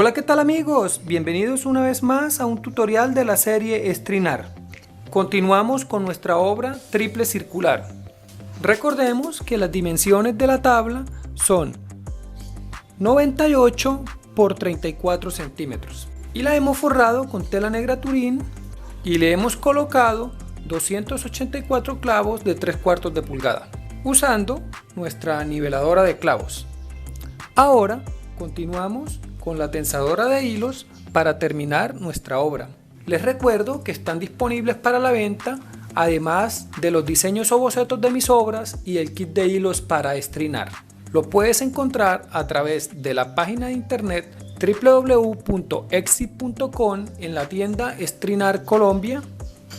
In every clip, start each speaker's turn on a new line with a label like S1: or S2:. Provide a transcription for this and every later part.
S1: Hola, ¿qué tal amigos? Bienvenidos una vez más a un tutorial de la serie Estrinar. Continuamos con nuestra obra triple circular. Recordemos que las dimensiones de la tabla son 98 por 34 centímetros y la hemos forrado con tela negra Turín y le hemos colocado 284 clavos de 3/4 de pulgada usando nuestra niveladora de clavos. Ahora continuamos con la tensadora de hilos para terminar nuestra obra. Les recuerdo que están disponibles para la venta, además de los diseños o bocetos de mis obras y el kit de hilos para estrinar. Lo puedes encontrar a través de la página de internet www.exit.com en la tienda Estrinar Colombia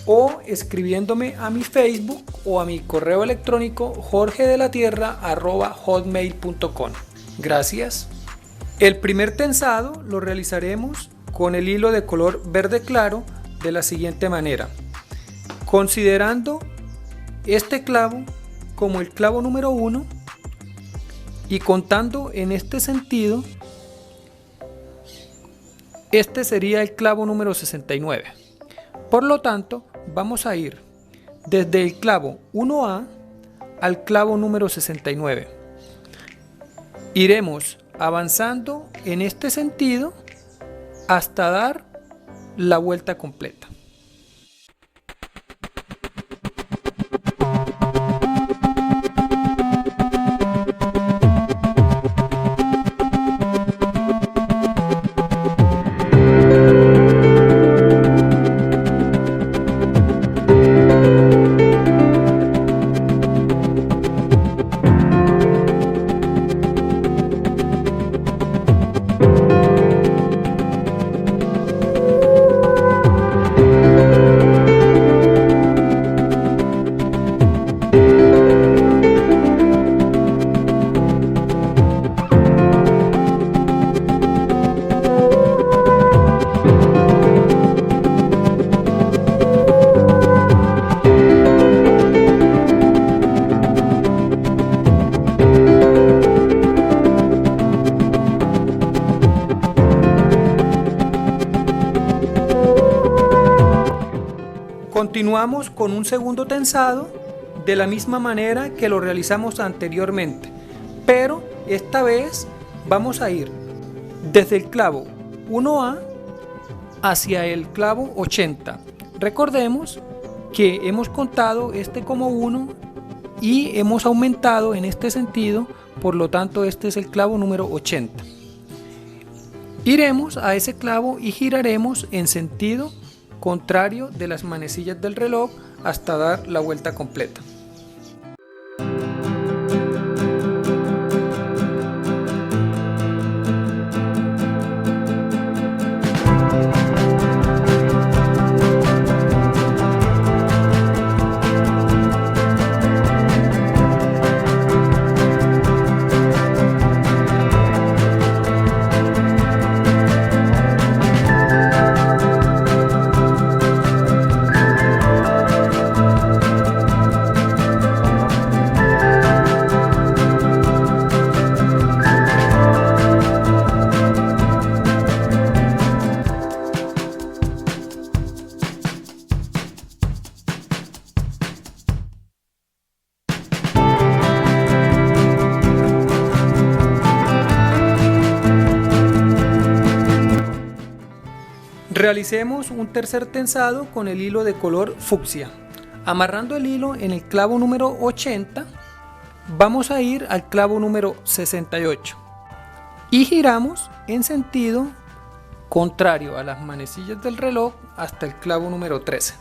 S1: o escribiéndome a mi Facebook o a mi correo electrónico jorgedelatierra@hotmail.com. Gracias. El primer tensado lo realizaremos con el hilo de color verde claro de la siguiente manera, considerando este clavo como el clavo número 1 y contando en este sentido, este sería el clavo número 69. Por lo tanto, vamos a ir desde el clavo 1A al clavo número 69. Iremos avanzando en este sentido hasta dar la vuelta completa. Continuamos con un segundo tensado de la misma manera que lo realizamos anteriormente, pero esta vez vamos a ir desde el clavo 1A hacia el clavo 80. Recordemos que hemos contado este como 1 y hemos aumentado en este sentido, por lo tanto este es el clavo número 80. Iremos a ese clavo y giraremos en sentido contrario de las manecillas del reloj hasta dar la vuelta completa. Realicemos un tercer tensado con el hilo de color fucsia. Amarrando el hilo en el clavo número 80, vamos a ir al clavo número 68 y giramos en sentido contrario a las manecillas del reloj hasta el clavo número 13.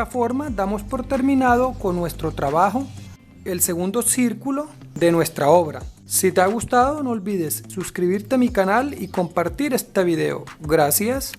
S1: esta forma damos por terminado con nuestro trabajo el segundo círculo de nuestra obra. Si te ha gustado, no olvides suscribirte a mi canal y compartir este video. Gracias.